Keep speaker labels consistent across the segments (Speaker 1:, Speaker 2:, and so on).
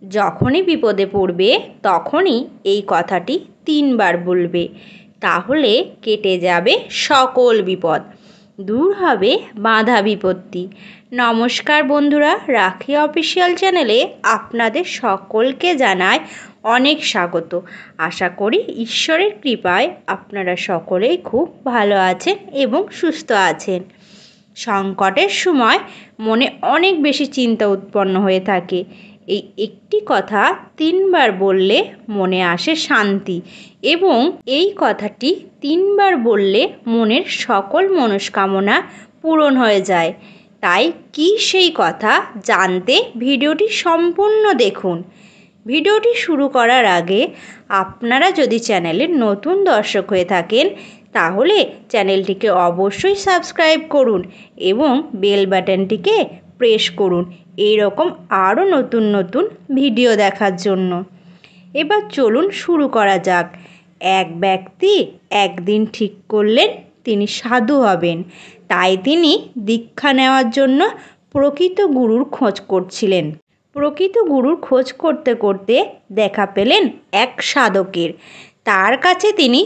Speaker 1: যখনই বিপদে পড়বে তখনই এই কথাটি 3বার বলবে, তাহলে কেটে যাবে সকল বিপদ, দূর হবে বাধা বিপত্তি। নমস্কার বন্ধুরা, রাখি অফিসিয়াল চ্যানেলে আপনাদের সকলকে জানায় অনেক স্বাগত। আশা করি ঈশ্বরের কৃপায় আপনারা সকলেই খুব ভালো আছেন এবং সুস্থ আছেন। সংকটের সময় মনে অনেক বেশি চিন্তা উৎপন্ন হয়ে থাকে। এই একটি কথা 3বার বললে মনে আসে শান্তি, এবং এই কথাটি 3বার বললে মনের সকল মনস্কামনা পূরণ হয়ে যায়। তাই কি সেই কথা জানতে ভিডিওটি সম্পূর্ণ দেখুন। ভিডিওটি শুরু করার আগে আপনারা যদি চ্যানেলের নতুন দর্শক হয়ে থাকেন তাহলে চ্যানেলটিকে অবশ্যই সাবস্ক্রাইব করুন এবং বেল বাটনটিকে প্রেস করুন এই রকম আরও নতুন নতুন ভিডিও দেখার জন্য। এবার চলুন শুরু করা যাক। এক ব্যক্তি একদিন ঠিক করলেন তিনি সাধু হবেন। তাই তিনি দীক্ষা নেওয়ার জন্য প্রকৃত গুরুর খোঁজ করছিলেন। প্রকৃত গুরুর খোঁজ করতে করতে দেখা পেলেন এক সাধকের। তার কাছে তিনি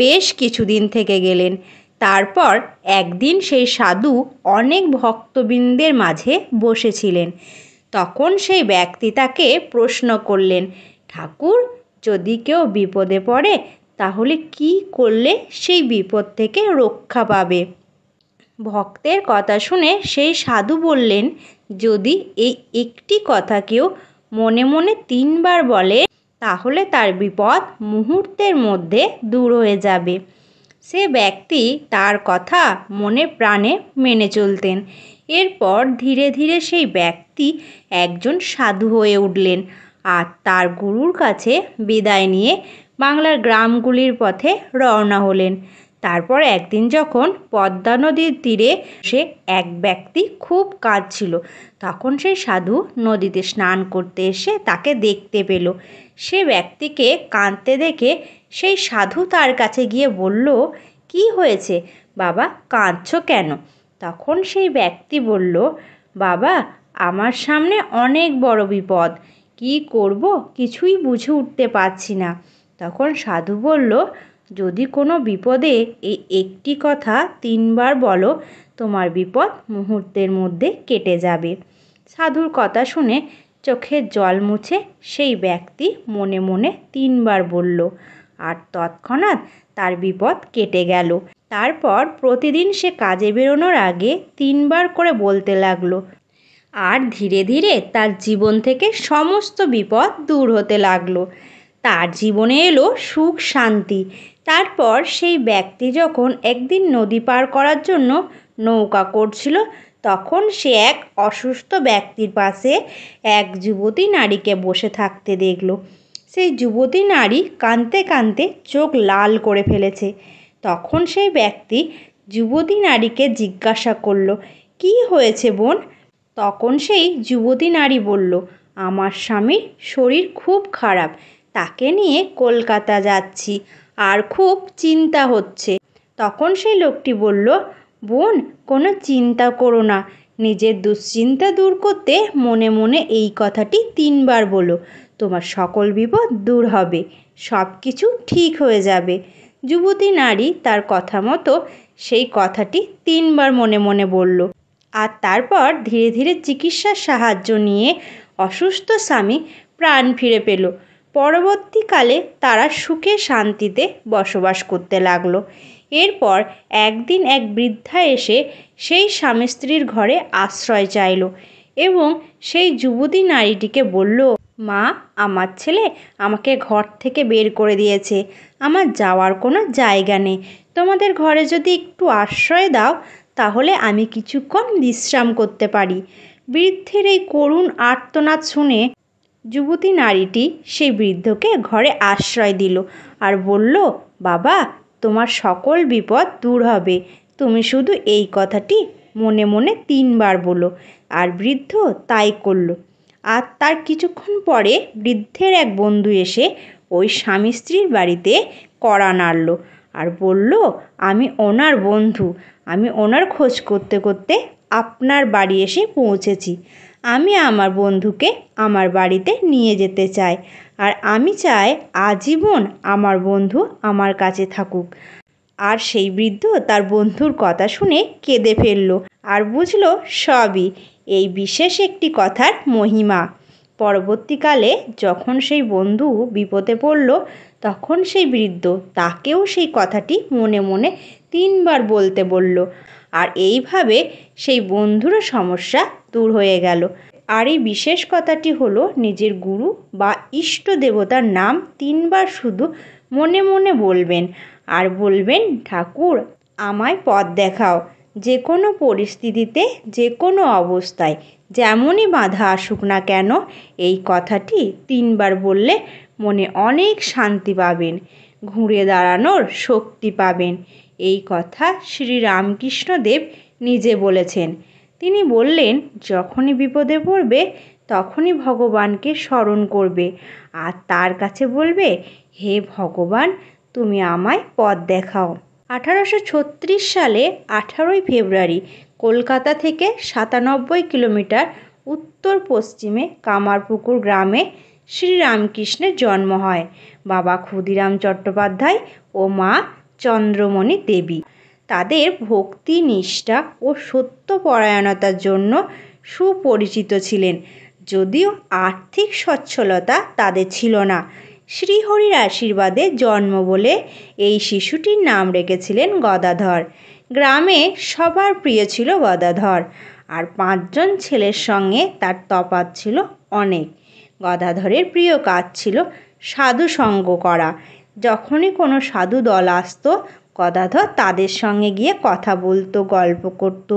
Speaker 1: বেশ কিছুদিন থেকে গেলেন। তারপর একদিন সেই সাধু অনেক ভক্তবৃন্দের মাঝে বসেছিলেন। তখন সেই ব্যক্তি তাকে প্রশ্ন করলেন, ঠাকুর, যদি কেউ বিপদে পড়ে তাহলে কি করলে সেই বিপদ থেকে রক্ষা পাবে? ভক্তের কথা শুনে সেই সাধু বললেন, যদি এই একটি কথা কেউ মনে মনে 3বার বলে তাহলে তার বিপদ মুহূর্তের মধ্যে দূর হয়ে যাবে। সে ব্যক্তি তার কথা মনে প্রাণে মেনে চলতেন। এরপর ধীরে ধীরে সেই ব্যক্তি একজন সাধু হয়ে উঠলেন আর তার গুরুর কাছে বিদায় নিয়ে বাংলার গ্রামগুলির পথে রওনা হলেন। তারপর একদিন যখন পদ্মা নদীর তীরে সে এক ব্যক্তি খুব কাঁদছিল, তখন সেই সাধু নদীতে স্নান করতে এসে তাকে দেখতে পেল। সে ব্যক্তিকে কাঁদতে দেখে সেই সাধু তার কাছে গিয়ে বলল, কি হয়েছে বাবা, কাঁদছো কেন? তখন সেই ব্যক্তি বলল, বাবা, আমার সামনে অনেক বড় বিপদ, কি করব কিছুই বুঝে উঠতে পারছি না। তখন সাধু বলল, যদি কোনো বিপদে এই একটি কথা 3বার বলো তোমার বিপদ মুহূর্তের মধ্যে কেটে যাবে। সাধুর কথা শুনে চোখের জল মুছে সেই ব্যক্তি মনে মনে 3বার বলল আর তৎক্ষণাৎ তার বিপদ কেটে গেল। তারপর প্রতিদিন সে কাজে বেরোনোর আগে 3বার করে বলতে লাগলো, আর ধীরে ধীরে তার জীবন থেকে সমস্ত বিপদ দূর হতে লাগলো। তার জীবনে এলো সুখ শান্তি। তারপর সেই ব্যক্তি যখন একদিন নদী পার করার জন্য নৌকা করছিল, তখন সে এক অসুস্থ ব্যক্তির পাশে এক যুবতী নারীকে বসে থাকতে দেখল। সেই যুবতী নারী কাঁদতে কাঁদতে চোখ লাল করে ফেলেছে। তখন সেই ব্যক্তি যুবতী নারীকে জিজ্ঞাসা করল, কি হয়েছে বোন? তখন সেই যুবতী নারী বলল, আমার স্বামীর শরীর খুব খারাপ, তাকে নিয়ে কলকাতা যাচ্ছি আর খুব চিন্তা হচ্ছে। তখন সেই লোকটি বলল, বোন, কোনো চিন্তা করো না, নিজের দুশ্চিন্তা দূর করতে মনে মনে এই কথাটি 3বার বলো, তোমার সকল বিপদ দূর হবে, সব কিছু ঠিক হয়ে যাবে। যুবতী নারী তার কথা মতো সেই কথাটি 3বার মনে মনে বলল, আর তারপর ধীরে ধীরে চিকিৎসার সাহায্য নিয়ে অসুস্থ স্বামী প্রাণ ফিরে পেল। পরবর্তীকালে তারা সুখে শান্তিতে বসবাস করতে লাগলো। এরপর একদিন এক বৃদ্ধা এসে সেই স্বামী স্ত্রীর ঘরে আশ্রয় চাইল এবং সেই যুবতী নারীটিকে বলল, মা, আমার ছেলে আমাকে ঘর থেকে বের করে দিয়েছে, আমার যাওয়ার কোনো জায়গা নেই, তোমাদের ঘরে যদি একটু আশ্রয় দাও তাহলে আমি কিছুক্ষণ বিশ্রাম করতে পারি। বৃদ্ধের এই করুণ আর্তনাদ শুনে যুবতী নারীটি সেই বৃদ্ধকে ঘরে আশ্রয় দিল আর বলল, বাবা, তোমার সকল বিপদ দূর হবে, তুমি শুধু এই কথাটি মনে মনে 3বার বলো। আর বৃদ্ধ তাই করল। আর তার কিছুক্ষণ পরে বৃদ্ধের এক বন্ধু এসে ওই স্বামী স্ত্রীর বাড়িতে কড়া নাড়ল আর বলল, আমি ওনার বন্ধু, আমি ওনার খোঁজ করতে করতে আপনার বাড়ি এসে পৌঁছেছি, আমি আমার বন্ধুকে আমার বাড়িতে নিয়ে যেতে চাই, আর আমি চাই আজীবন আমার বন্ধু আমার কাছে থাকুক। আর সেই বৃদ্ধ তার বন্ধুর কথা শুনে কেঁদে ফেলল আর বুঝল সবই এই বিশেষ একটি কথার মহিমা। পরবর্তীকালে যখন সেই বন্ধু বিপদে পড়ল, তখন সেই বৃদ্ধ তাকেও সেই কথাটি মনে মনে 3বার বলতে বলল। আর এইভাবে সেই বন্ধুরও সমস্যা দূর হয়ে গেল। আর এই বিশেষ কথাটি হলো, নিজের গুরু বা ইষ্ট দেবতার নাম 3বার শুধু মনে মনে বলবেন, আর বলবেন, ঠাকুর আমায় পথ দেখাও। যে কোনো পরিস্থিতিতে, যে কোনো অবস্থায়, যেমনই বাধা আসুক না কেন, এই কথাটি 3বার বললে মনে অনেক শান্তি পাবেন, ঘুরে দাঁড়ানোর শক্তি পাবেন। এই কথা শ্রী রামকৃষ্ণদেব নিজে বলেছেন। তিনি বললেন, যখনই বিপদে পড়বে তখনই ভগবানকে স্মরণ করবে আর তার কাছে বলবে, হে ভগবান, তুমি আমায় পথ দেখাও। 1836 সালে 18ই ফেব্রুয়ারি কলকাতা থেকে 97 কিলোমিটার উত্তর পশ্চিমে কামারপুকুর গ্রামে শ্রীরামকৃষ্ণের জন্ম হয়। বাবা ক্ষুদিরাম চট্টোপাধ্যায় ও মা চন্দ্রমণি দেবী। তাদের ভক্তি, নিষ্ঠা ও সত্যপরায়ণতার জন্য সুপরিচিত ছিলেন, যদিও আর্থিক সচ্ছলতা তাদের ছিল না। শ্রীহরির আশীর্বাদে জন্ম বলে এই শিশুটির নাম রেখেছিলেন গদাধর। গ্রামে সবার প্রিয় ছিল গদাধর, আর 5জন ছেলের সঙ্গে তার তফাৎ ছিল অনেক। গদাধরের প্রিয় কাজ ছিল সাধু সঙ্গ করা। যখনই কোনো সাধু দল আসতো, গদাধর তাদের সঙ্গে গিয়ে কথা বলতো, গল্প করত।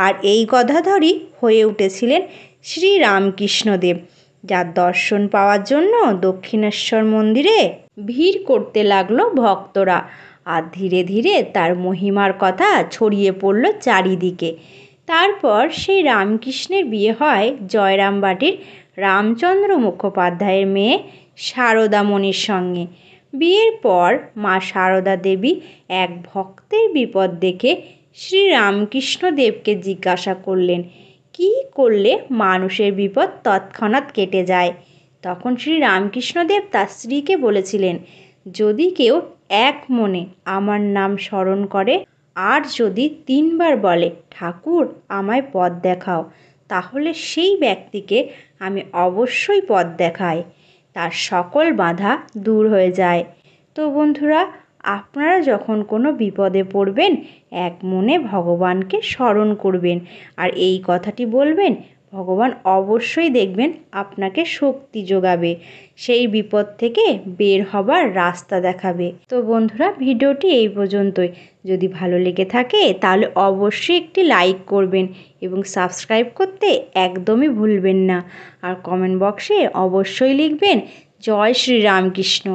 Speaker 1: আর এই গদাধরই হয়ে উঠেছিলেন শ্রী রামকৃষ্ণদেব, যার দর্শন পাওয়ার জন্য দক্ষিণেশ্বর মন্দিরে ভিড় করতে লাগলো ভক্তরা। আর ধীরে ধীরে তার মহিমার কথা ছড়িয়ে পড়ল চারিদিকে। তারপর সেই রামকৃষ্ণের বিয়ে হয় জয়রামবাটির রামচন্দ্র মুখোপাধ্যায়ের মেয়ে সারদামণির সঙ্গে। বিয়ের পর মা সারদা দেবী এক ভক্তের বিপদ দেখে শ্রী রামকৃষ্ণদেবকে জিজ্ঞাসা করলেন, কী করলে মানুষের বিপদ তৎক্ষণাৎ কেটে যায়? তখন শ্রী রামকৃষ্ণদেব তার স্ত্রীকে বলেছিলেন, যদি কেউ এক মনে আমার নাম স্মরণ করে আর যদি 3বার বলে, ঠাকুর আমায় পথ দেখাও, তাহলে সেই ব্যক্তিকে আমি অবশ্যই পথ দেখাই, তার সকল বাধা দূর হয়ে যায়। তো বন্ধুরা, আপনারা যখন কোনো বিপদে পড়বেন, এক মনে ভগবানকে স্মরণ করবেন আর এই কথাটি বলবেন, ভগবান অবশ্যই দেখবেন আপনাকে শক্তি যোগাবে, সেই বিপদ থেকে বের হবার রাস্তা দেখাবে। তো বন্ধুরা, ভিডিওটি এই পর্যন্তই। যদি ভালো লেগে থাকে তাহলে অবশ্যই একটি লাইক করবেন এবং সাবস্ক্রাইব করতে একদমই ভুলবেন না। আর কমেন্ট বক্সে অবশ্যই লিখবেন, জয় শ্রী রামকৃষ্ণ।